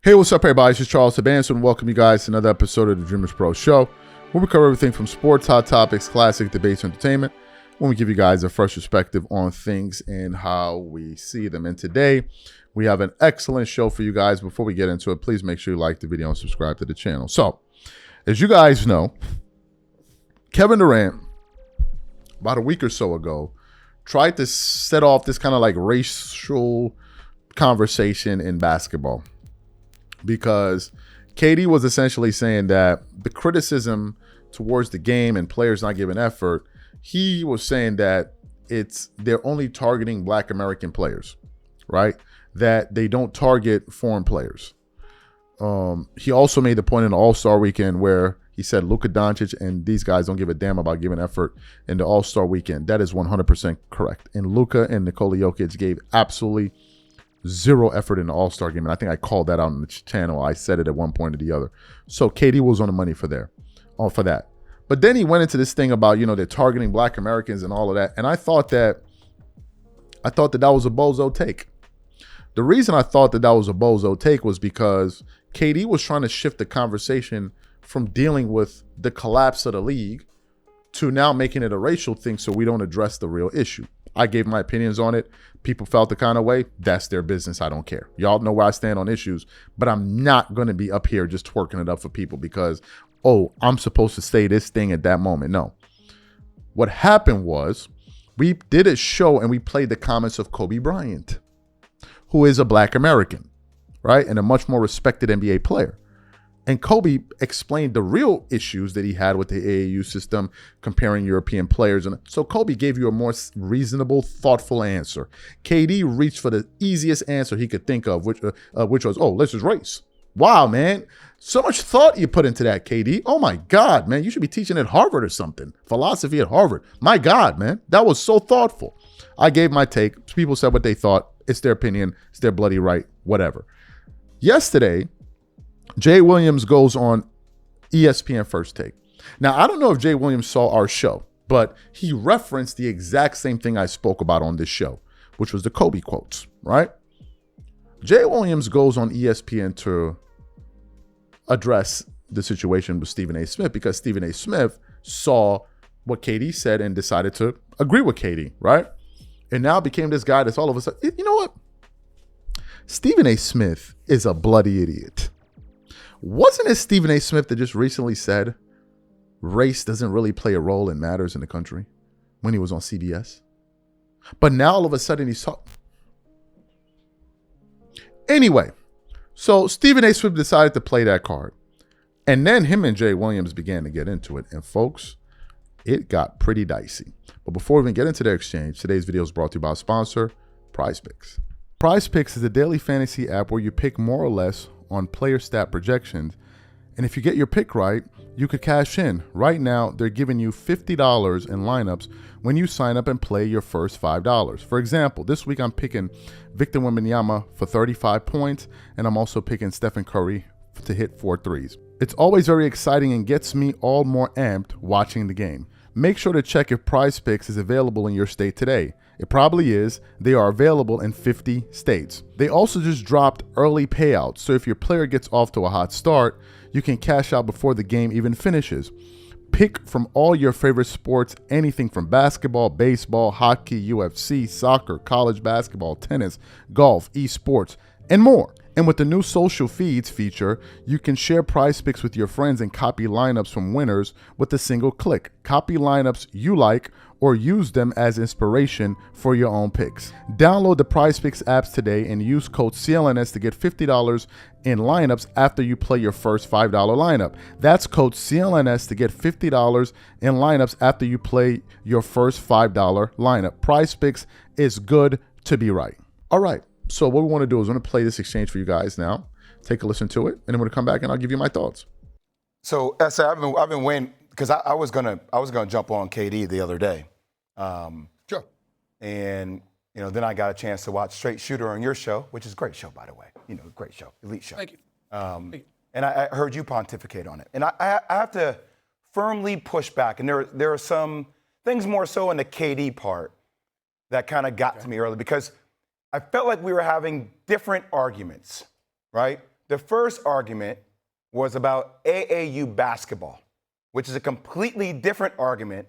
Hey, what's up, everybody? This is Charles Sabanson, and welcome you guys to another episode of the DREAMERSPRO show, where we cover everything from sports, hot topics, classic debates, entertainment, when we give you guys a fresh perspective on things and how we see them. And today, we have an excellent show for you guys. Before we get into it, please make sure you like the video and subscribe to the channel. So, as you guys know, Kevin Durant, about a week or so ago, tried to set off this kind of like racial conversation in basketball, because KD was essentially saying that the criticism towards the game and players not giving effort, he was saying that they're only targeting Black American players, right? That they don't target foreign players. He also made the point in the All-Star weekend where he said Luka Doncic and these guys don't give a damn about giving effort in the All-Star weekend. That is 100% correct. And Luka and Nikola Jokic gave absolutely zero effort in the All-Star game. And I think I called that out on the channel. I said it at one point or the other. So KD was on the money for that. But then he went into this thing about, they're targeting Black Americans and all of that. And I thought that was a bozo take. The reason I thought that was a bozo take was because KD was trying to shift the conversation from dealing with the collapse of the league to now making it a racial thing so we don't address the real issue. I gave my opinions on it. People felt the kind of way. That's their business. I don't care. Y'all know where I stand on issues, but I'm not going to be up here just twerking it up for people because, oh, I'm supposed to say this thing at that moment. No. What happened was we did a show and we played the comments of Kobe Bryant, who is a Black American, right? And a much more respected NBA player. And Kobe explained the real issues that he had with the AAU system, comparing European players. And so Kobe gave you a more reasonable, thoughtful answer. KD reached for the easiest answer he could think of, which was, oh, this is race. Wow, man. So much thought you put into that, KD. Oh, my God, man. You should be teaching at Harvard or something. Philosophy at Harvard. My God, man. That was so thoughtful. I gave my take. People said what they thought. It's their opinion. It's their bloody right. Whatever. Yesterday, Jay Williams goes on ESPN First Take. Now, I don't know if Jay Williams saw our show, but he referenced the exact same thing I spoke about on this show, which was the Kobe quotes, right? Jay Williams goes on ESPN to address the situation with Stephen A. Smith because Stephen A. Smith saw what KD said and decided to agree with KD, right? And now became this guy that's all of a sudden, you know what? Stephen A. Smith is a bloody idiot. Wasn't it Stephen A. Smith that just recently said race doesn't really play a role in matters in the country when he was on CBS? But now all of a sudden he's talking. Anyway, so Stephen A. Smith decided to play that card. And then him and Jay Williams began to get into it. And folks, it got pretty dicey. But before we even get into the exchange, today's video is brought to you by our sponsor, PrizePicks. PrizePicks is a daily fantasy app where you pick more or less on player stat projections. And if you get your pick right, you could cash in. Right now, they're giving you $50 in lineups when you sign up and play your first $5. For example, this week I'm picking Victor Wembanyama for 35 points, and I'm also picking Stephen Curry to hit 4 threes. It's always very exciting and gets me all more amped watching the game. Make sure to check if PrizePicks is available in your state today. It probably is. They are available in 50 states. They also just dropped early payouts, so if your player gets off to a hot start, you can cash out before the game even finishes. Pick from all your favorite sports, anything from basketball, baseball, hockey, UFC, soccer, college basketball, tennis, golf, esports, and more. And with the new social feeds feature, you can share PrizePicks with your friends and copy lineups from winners with a single click. Copy lineups you like or use them as inspiration for your own picks. Download the PrizePicks apps today and use code CLNS to get $50 in lineups after you play your first $5 lineup. That's code CLNS to get $50 in lineups after you play your first $5 lineup. PrizePicks is good to be right. All right. So what we want to do is we're going to play this exchange for you guys now. Take a listen to it, and then we're going to come back and I'll give you my thoughts. So, I've been waiting because I was gonna jump on KD the other day. Sure. And then I got a chance to watch Straight Shooter on your show, which is a great show, by the way. Great show, elite show. Thank you. And I heard you pontificate on it, and I have to firmly push back. And there are some things more so in the KD part that kind of got to me early because I felt like we were having different arguments, right? The first argument was about AAU basketball, which is a completely different argument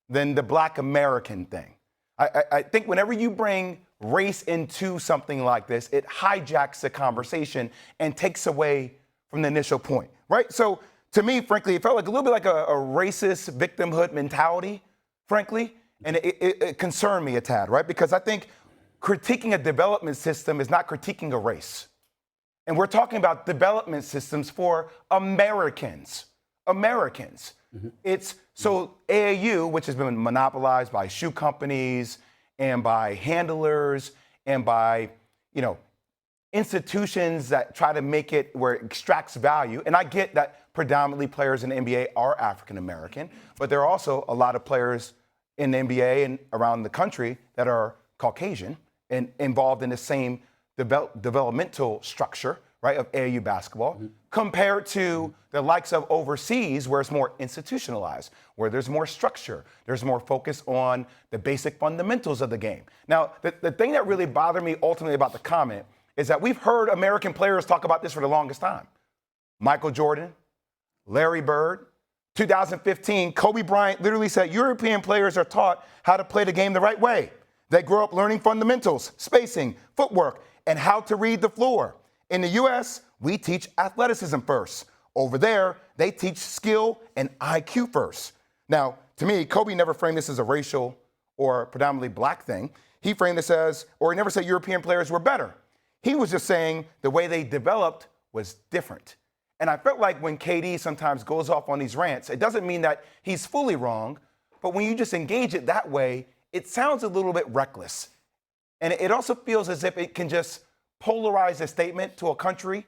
than the Black American thing. I think whenever you bring race into something like this, it hijacks the conversation and takes away from the initial point, right? So to me, frankly, it felt like a little bit like a racist victimhood mentality, frankly, and it concerned me a tad, right? Because I think critiquing a development system is not critiquing a race. And we're talking about development systems for Americans. It's so AAU, which has been monopolized by shoe companies and by handlers and by, institutions that try to make it where it extracts value. And I get that predominantly players in the NBA are African American, but there are also a lot of players in the NBA and around the country that are Caucasian and involved in the same developmental structure, right, of AAU basketball, compared to the likes of overseas where it's more institutionalized, where there's more structure, there's more focus on the basic fundamentals of the game. Now, the thing that really bothered me ultimately about the comment is that we've heard American players talk about this for the longest time. Michael Jordan, Larry Bird, 2015, Kobe Bryant literally said European players are taught how to play the game the right way. They grow up learning fundamentals, spacing, footwork, and how to read the floor. In the U.S., we teach athleticism first. Over there, they teach skill and IQ first. Now, to me, Kobe never framed this as a racial or predominantly black thing. He framed this as, or he never said European players were better. He was just saying the way they developed was different. And I felt like when KD sometimes goes off on these rants, it doesn't mean that he's fully wrong, but when you just engage it that way, it sounds a little bit reckless. And it also feels as if it can just polarize a statement to a country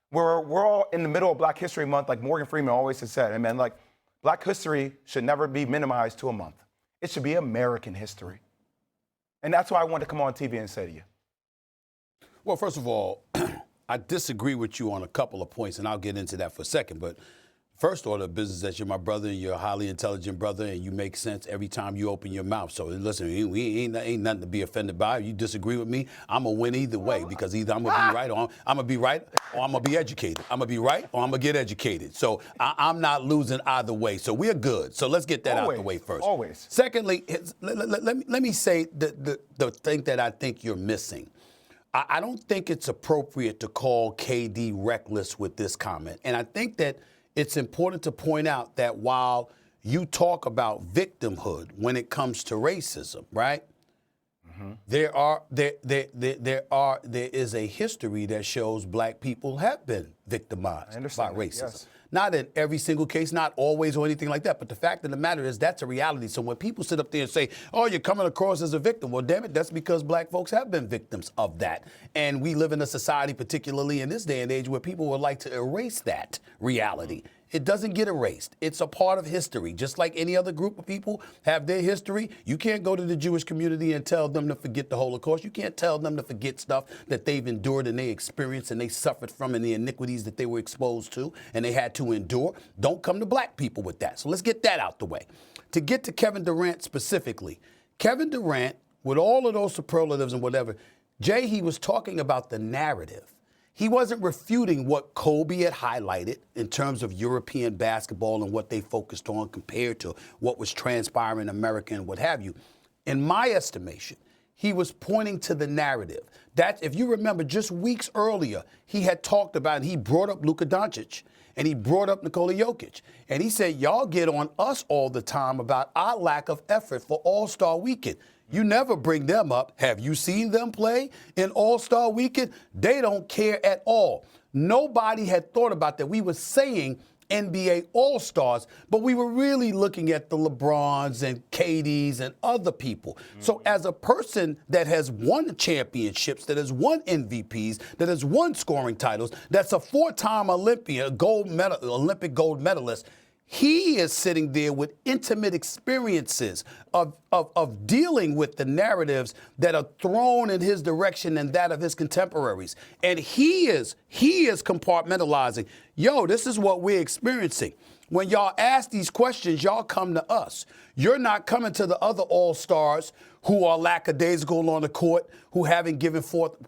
where we're all in the middle of Black History Month, like Morgan Freeman always has said. And man, like, Black history should never be minimized to a month. It should be American history. And that's why I wanted to come on TV and say to you. Well, first of all, I disagree with you on a couple of points, and I'll get into that for a second. But first order of business, that you're my brother and you're a highly intelligent brother, and you make sense every time you open your mouth. So listen, we ain't nothing to be offended by. If you disagree with me, I'm gonna win either way, because either I'm gonna be right or I'm gonna be right, or I'm gonna be educated. I'm gonna be right or I'm gonna get educated. So I'm not losing either way. So we're good. So let's get that out the way first. Always. Secondly, let me say the thing that I think you're missing. I don't think it's appropriate to call KD reckless with this comment. And I think that it's important to point out that while you talk about victimhood when it comes to racism, right? Mm-hmm. There is a history that shows black people have been victimized by racism. Yes. Not in every single case, not always or anything like that. But the fact of the matter is that's a reality. So when people sit up there and say, oh, you're coming across as a victim, well, damn it, that's because black folks have been victims of that. And we live in a society, particularly in this day and age, where people would like to erase that reality. It doesn't get erased. It's a part of history. Just like any other group of people have their history, you can't go to the Jewish community and tell them to forget the Holocaust. You can't tell them to forget stuff that they've endured and they experienced and they suffered from, and the iniquities that they were exposed to and they had to endure. Don't come to black people with that. So let's get that out the way. To get to Kevin Durant specifically, Kevin Durant, with all of those superlatives and whatever, Jay, he was talking about the narrative. He wasn't refuting what Kobe had highlighted in terms of European basketball and what they focused on compared to what was transpiring in America and what have you. In my estimation, he was pointing to the narrative. That, if you remember, just weeks earlier, he had talked about, and he brought up Luka Doncic, and he brought up Nikola Jokic. And he said, y'all get on us all the time about our lack of effort for All-Star Weekend. You never bring them up. Have you seen them play in All-Star Weekend? They don't care at all. Nobody had thought about that. We were saying NBA All-Stars, but we were really looking at the LeBrons and KDs and other people. Mm-hmm. So as a person that has won championships, that has won MVPs, that has won scoring titles, that's a four-time Olympic gold medalist, he is sitting there with intimate experiences of dealing with the narratives that are thrown in his direction and that of his contemporaries. And he is compartmentalizing. Yo, this is what we're experiencing. When y'all ask these questions, y'all come to us. You're not coming to the other all-stars who are lackadaisical on the court, who haven't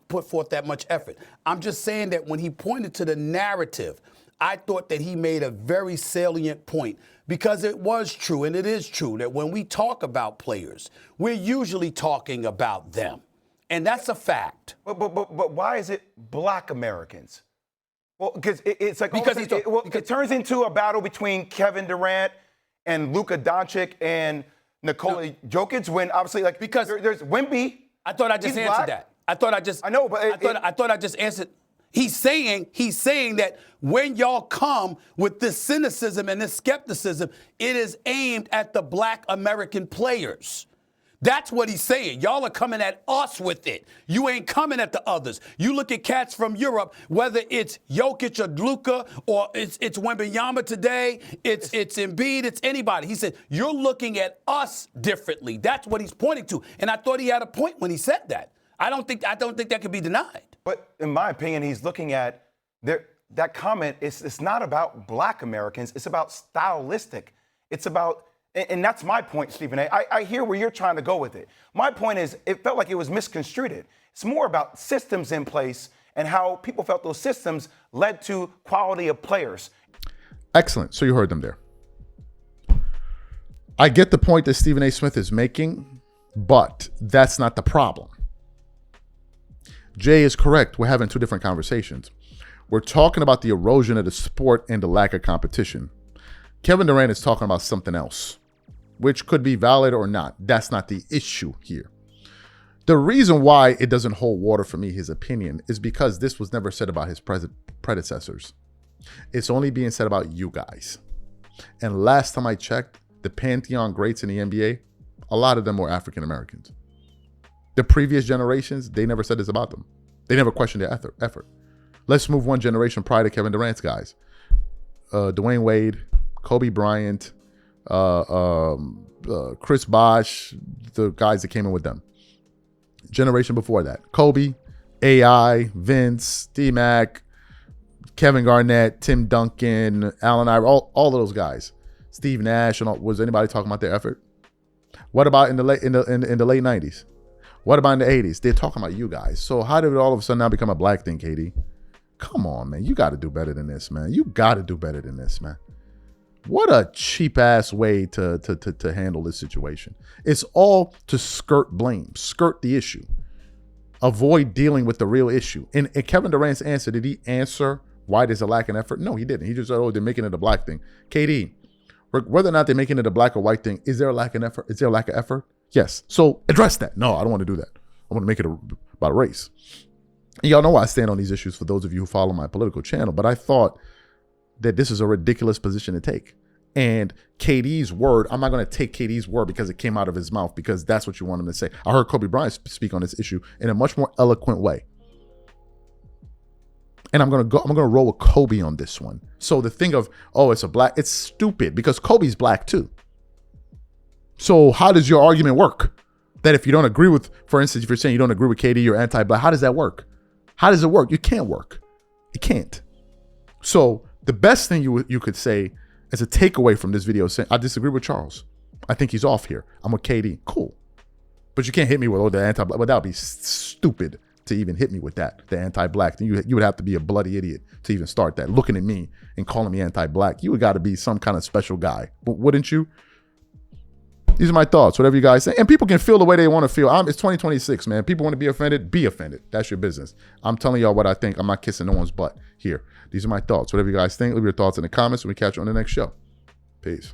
put forth that much effort. I'm just saying that when he pointed to the narrative, I thought that he made a very salient point, because it was true, and it is true, that when we talk about players, we're usually talking about them. And that's a fact. But why is it black Americans? Well, because it's like it turns into a battle between Kevin Durant and Luka Doncic and Nikola Jokic, when obviously because there's Wemby. I thought I just answered that. I thought I just answered. He's saying that when y'all come with this cynicism and this skepticism, it is aimed at the black American players. That's what he's saying. Y'all are coming at us with it. You ain't coming at the others. You look at cats from Europe, whether it's Jokic or Luka or it's Wembanyama today, it's Embiid, it's anybody. He said, you're looking at us differently. That's what he's pointing to. And I thought he had a point when he said that. I don't think that could be denied. But in my opinion, he's looking at that comment. It's not about black Americans. It's about stylistic. It's about, and that's my point, Stephen A. I hear where you're trying to go with it. My point is, it felt like it was misconstrued. It's more about systems in place and how people felt those systems led to quality of players. Excellent. So you heard them there. I get the point that Stephen A. Smith is making, but that's not the problem. Jay is correct. We're having two different conversations. We're talking about the erosion of the sport and the lack of competition. Kevin Durant is talking about something else, which could be valid or not. That's not the issue here. The reason why it doesn't hold water for me, his opinion, is because this was never said about his predecessors. It's only being said about you guys. And last time I checked, the Pantheon greats in the NBA, a lot of them were African Americans. The previous generations, they never said this about them. They never questioned their effort. Let's move one generation prior to Kevin Durant's guys. Dwayne Wade, Kobe Bryant, Chris Bosh, the guys that came in with them. Generation before that, Kobe, AI, Vince, D-Mac, Kevin Garnett, Tim Duncan, Allen Iverson, all of those guys. Steve Nash, and all, was anybody talking about their effort? What about in the late 90s? What about in the 80s? They're talking about you guys. So how did it all of a sudden now become a black thing, KD? Come on, man. You got to do better than this, man. You got to do better than this, man. What a cheap ass way to handle this situation. It's all to skirt blame, skirt the issue, avoid dealing with the real issue. And Kevin Durant's answer, did he answer why there's a lack of effort? No, he didn't. He just said, oh, they're making it a black thing. KD, whether or not they're making it a black or white thing, is there a lack of effort? Is there a lack of effort? Yes. So address that. No, I don't want to do that. I want to make it about race. And y'all know I stand on these issues for those of you who follow my political channel, but I thought that this is a ridiculous position to take. And KD's word, I'm not going to take KD's word because it came out of his mouth, because that's what you want him to say. I heard Kobe Bryant speak on this issue in a much more eloquent way. And I'm going to roll with Kobe on this one. So the thing of, oh, it's stupid, because Kobe's black too. So how does your argument work? That if you don't agree with, for instance, if you're saying you don't agree with KD, you're anti-black, how does that work? How does it work? You can't work. It can't. So the best thing you could say as a takeaway from this video is saying, I disagree with Charles. I think he's off here. I'm with KD. Cool. But you can't hit me with, oh, the anti-black. But that would be stupid to even hit me with that, the anti-black thing. You would have to be a bloody idiot to even start that. Looking at me and calling me anti-black, you would got to be some kind of special guy. Wouldn't you? These are my thoughts, whatever you guys say. And people can feel the way they want to feel. It's 2026, man. People want to be offended. Be offended. That's your business. I'm telling y'all what I think. I'm not kissing no one's butt here. These are my thoughts. Whatever you guys think, leave your thoughts in the comments, and we catch you on the next show. Peace.